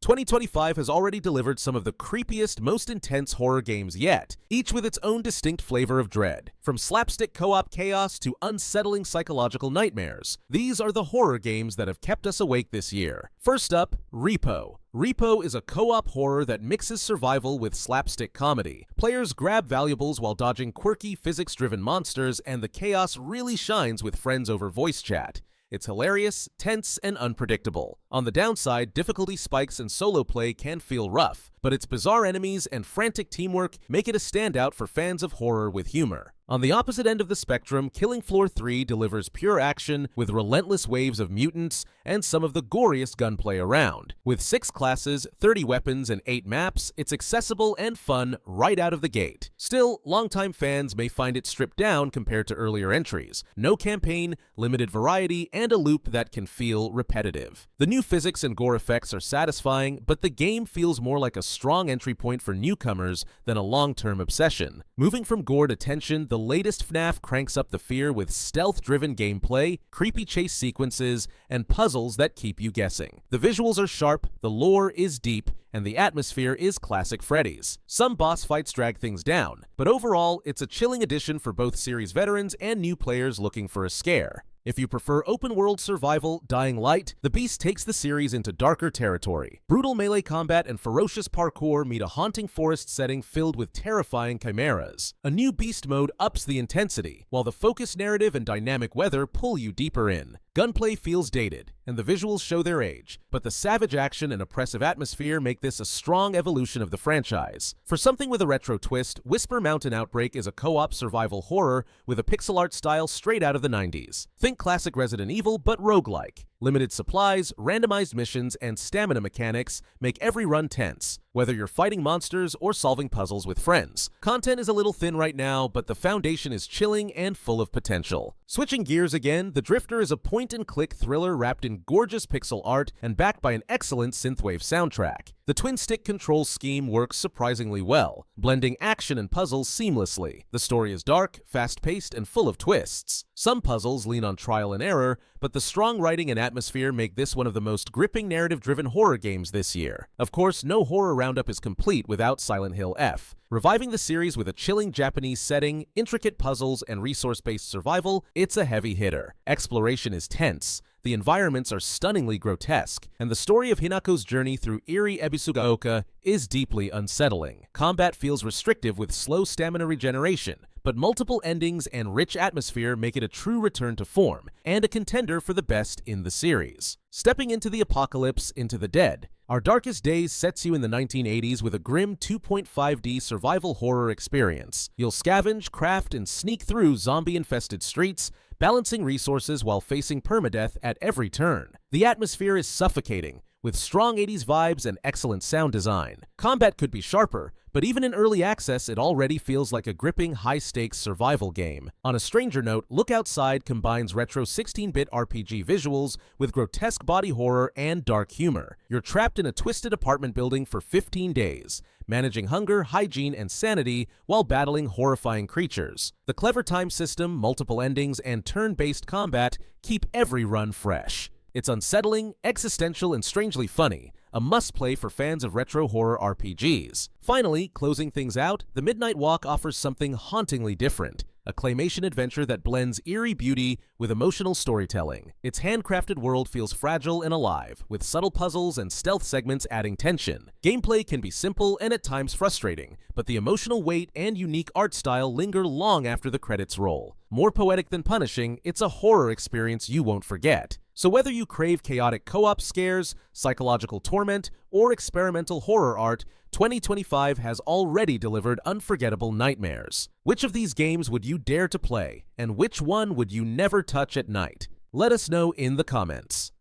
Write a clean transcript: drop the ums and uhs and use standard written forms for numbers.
2025 has already delivered some of the creepiest, most intense horror games yet, each with its own distinct flavor of dread. From slapstick co-op chaos to unsettling psychological nightmares, these are the horror games that have kept us awake this year. First up, REPO. REPO is a co-op horror that mixes survival with slapstick comedy. Players grab valuables while dodging quirky, physics-driven monsters, and the chaos really shines with friends over voice chat. It's hilarious, tense, and unpredictable. On the downside, difficulty spikes and solo play can feel rough, but its bizarre enemies and frantic teamwork make it a standout for fans of horror with humor. On the opposite end of the spectrum, Killing Floor 3 delivers pure action with relentless waves of mutants and some of the goriest gunplay around. With 6 classes, 30 weapons, and 8 maps, it's accessible and fun right out of the gate. Still, longtime fans may find it stripped down compared to earlier entries. No campaign, limited variety, and a loop that can feel repetitive. The new physics and gore effects are satisfying, but the game feels more like a strong entry point for newcomers than a long-term obsession. Moving from gore to tension, the latest FNAF cranks up the fear with stealth-driven gameplay, creepy chase sequences, and puzzles that keep you guessing. The visuals are sharp, the lore is deep, and the atmosphere is classic Freddy's. Some boss fights drag things down, but overall, it's a chilling addition for both series veterans and new players looking for a scare. If you prefer open-world survival, Dying Light, the Beast takes the series into darker territory. Brutal melee combat and ferocious parkour meet a haunting forest setting filled with terrifying chimeras. A new Beast mode ups the intensity, while the focused narrative and dynamic weather pull you deeper in. Gunplay feels dated, and the visuals show their age, but the savage action and oppressive atmosphere make this a strong evolution of the franchise. For something with a retro twist, Whisper Mountain Outbreak is a co-op survival horror with a pixel art style straight out of the 90s. Think classic Resident Evil, but roguelike. Limited supplies, randomized missions, and stamina mechanics make every run tense, whether you're fighting monsters or solving puzzles with friends. Content is a little thin right now, but the foundation is chilling and full of potential. Switching gears again, The Drifter is a point-and-click thriller wrapped in gorgeous pixel art and backed by an excellent synthwave soundtrack. The twin-stick control scheme works surprisingly well, blending action and puzzles seamlessly. The story is dark, fast-paced, and full of twists. Some puzzles lean on trial and error, but the strong writing and atmosphere make this one of the most gripping narrative-driven horror games this year. Of course, no horror roundup is complete without Silent Hill F. Reviving the series with a chilling Japanese setting, intricate puzzles, and resource-based survival, it's a heavy hitter. Exploration is tense, the environments are stunningly grotesque, and the story of Hinako's journey through eerie Ebisugaoka is deeply unsettling. Combat feels restrictive with slow stamina regeneration, but multiple endings and rich atmosphere make it a true return to form, and a contender for the best in the series. Stepping into the apocalypse, Into the Dead. Our Darkest Days sets you in the 1980s with a grim 2.5D survival horror experience. You'll scavenge, craft, and sneak through zombie-infested streets, balancing resources while facing permadeath at every turn. The atmosphere is suffocating, with strong 80s vibes and excellent sound design. Combat could be sharper, but even in early access, it already feels like a gripping, high-stakes survival game. On a stranger note, Look Outside combines retro 16-bit RPG visuals with grotesque body horror and dark humor. You're trapped in a twisted apartment building for 15 days, managing hunger, hygiene, and sanity while battling horrifying creatures. The clever time system, multiple endings, and turn-based combat keep every run fresh. It's unsettling, existential, and strangely funny, a must-play for fans of retro horror RPGs. Finally, closing things out, The Midnight Walk offers something hauntingly different, a claymation adventure that blends eerie beauty with emotional storytelling. Its handcrafted world feels fragile and alive, with subtle puzzles and stealth segments adding tension. Gameplay can be simple and at times frustrating, but the emotional weight and unique art style linger long after the credits roll. More poetic than punishing, it's a horror experience you won't forget. So whether you crave chaotic co-op scares, psychological torment, or experimental horror art, 2025 has already delivered unforgettable nightmares. Which of these games would you dare to play, and which one would you never touch at night? Let us know in the comments.